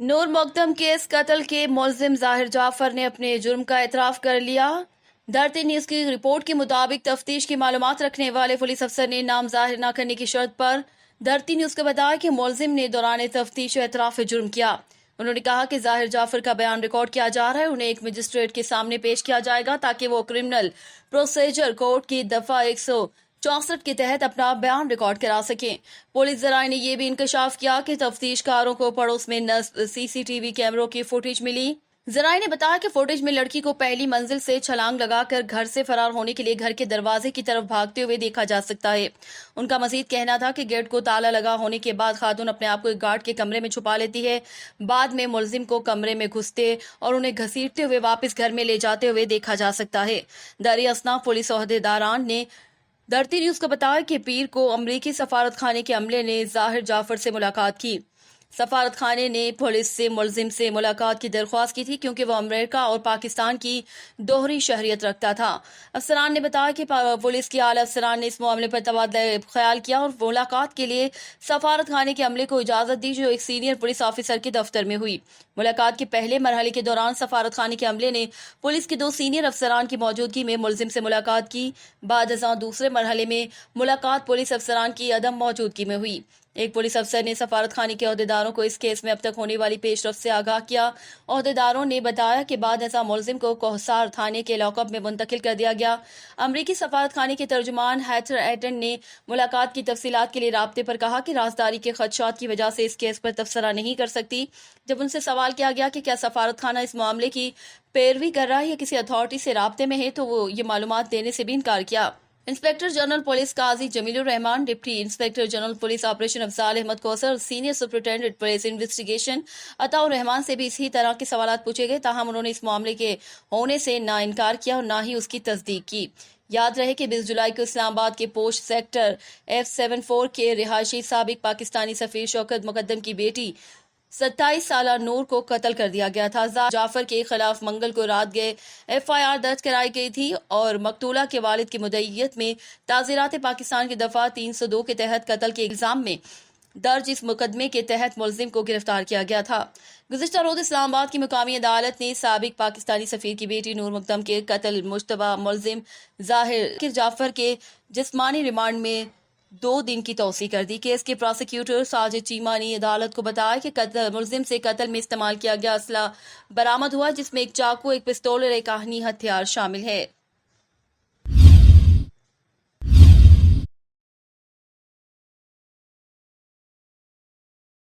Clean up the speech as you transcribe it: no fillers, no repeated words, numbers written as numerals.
نور مقدم کیس قتل کے ملزم ظاہر جعفر نے اپنے جرم کا اعتراف کر لیا۔ دھارتی نیوز کی رپورٹ کے مطابق تفتیش کی معلومات رکھنے والے پولیس افسر نے نام ظاہر نہ کرنے کی شرط پر دھارتی نیوز کو بتایا کہ ملزم نے دوران تفتیش اعتراف جرم کیا۔ انہوں نے کہا کہ ظاہر جعفر کا بیان ریکارڈ کیا جا رہا ہے، انہیں ایک مجسٹریٹ کے سامنے پیش کیا جائے گا تاکہ وہ کرمنل پروسیجر کوڈ کی دفعہ 164 کے تحت اپنا بیان ریکارڈ کرا سکیں۔ پولیس ذرائع نے یہ بھی انکشاف کیا کہ تفتیش کاروں کو پڑوس میں نصب CCTV کیمروں کی فوٹیج ملی۔ ذرائع نے بتایا کہ فوٹیج میں لڑکی کو پہلی منزل سے چھلانگ لگا کر گھر سے فرار ہونے کے لیے گھر کے دروازے کی طرف بھاگتے ہوئے دیکھا جا سکتا ہے۔ ان کا مزید کہنا تھا کہ گیٹ کو تالا لگا ہونے کے بعد خاتون اپنے آپ کو ایک گارڈ کے کمرے میں چھپا لیتی ہے، بعد میں ملزم کو کمرے میں گھستے اور انہیں گھسیٹتے ہوئے واپس گھر میں لے جاتے ہوئے دیکھا جا سکتا ہے۔ دریں اثنا پولیس عہدیداران نے دھارتی نیوز کو بتایا کہ پیر کو امریکی سفارت خانے کے عملے نے ظاہر جعفر سے ملاقات کی۔ سفارت خانے نے پولیس سے ملزم سے ملاقات کی درخواست کی تھی کیونکہ وہ امریکہ اور پاکستان کی دوہری شہریت رکھتا تھا۔ افسران نے بتایا کہ پولیس کے اعلی افسران نے اس معاملے پر تبادلہ خیال کیا اور ملاقات کے لیے سفارت خانے کے عملے کو اجازت دی جو ایک سینئر پولیس آفیسر کے دفتر میں ہوئی۔ ملاقات کے پہلے مرحلے کے دوران سفارت خانے کے عملے نے پولیس کے 2 سینئر افسران کی موجودگی میں ملزم سے ملاقات کی۔ بعد ازاں دوسرے مرحلے میں ملاقات پولیس افسران کی عدم موجودگی میں ہوئی۔ ایک پولیس افسر نے سفارت خانے کے عہدیداروں کو اس کیس میں اب تک ہونے والی پیش رفت سے آگاہ کیا۔ عہدیداروں نے بتایا کہ بعد ازاں ملزم کو کوہسار تھانے کے لاک اپ میں منتقل کر دیا گیا۔ امریکی سفارت خانے کے ترجمان ہیتھر ایٹن نے ملاقات کی تفصیلات کے لیے رابطے پر کہا کہ رازداری کے خدشات کی وجہ سے اس کیس پر تبصرہ نہیں کر سکتی۔ جب ان سے سوال کیا گیا کہ کیا سفارت خانہ اس معاملے کی پیروی کر رہا ہے یا کسی اتھارٹی سے رابطے میں ہے تو وہ یہ معلومات دینے سے بھی انکار کیا۔ Inspector general police Qazi Jamil ur Rehman, deputy inspector general police operation Afzal Ahmed Kausar اور senior superintendent police investigation Ata ur Rehman سے بھی اسی طرح کے سوالات پوچھے گئے، تاہم انہوں نے اس معاملے کے ہونے سے نہ انکار کیا اور نہ ہی اس کی تصدیق کی۔ یاد رہے کہ 20 جولائی کو اسلام آباد کے پوش سیکٹر F74 کے رہائشی سابق پاکستانی سفیر شوکت مقدم کی بیٹی 27 سالہ نور کو قتل کر دیا گیا تھا۔ ظاہر جعفر کے خلاف منگل کو رات گئے FIR درج کرائی گئی تھی اور مقتولہ کے والد کی مدعیت میں تعزیرات پاکستان کی دفعہ 302 کے تحت قتل کے الزام میں درج اس مقدمے کے تحت ملزم کو گرفتار کیا گیا تھا۔ گزشتہ روز اسلام آباد کی مقامی عدالت نے سابق پاکستانی سفیر کی بیٹی نور مقدم کے قتل مشتبہ ملزم ظاہر جعفر کے جسمانی ریمانڈ میں 2 دن کی توسیع کر دی۔ کیس کے پراسیکیوٹر ساجد چیمہ نے عدالت کو بتایا کہ ملزم سے قتل میں استعمال کیا گیا اسلحہ برآمد ہوا جس میں ایک چاقو، ایک پستول اور ایک آہنی ہتھیار شامل ہے۔